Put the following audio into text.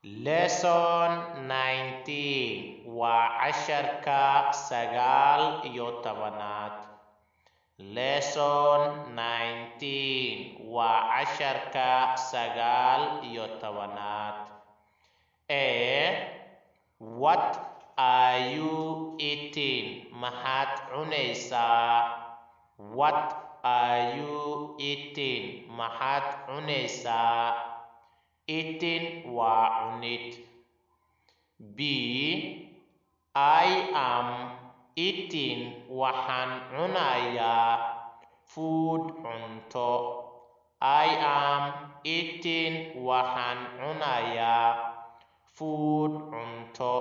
lesson 19 waa casharka 19aad. lesson 19 waa casharka 19aad. What are you eating? maxaad cunaysaa? What are you eating? maxaad cunaysaa? Eating waa cunid. B. I am eating. waxaan cunayaa food cunto. I am eating. waxaan cunayaa food cunto.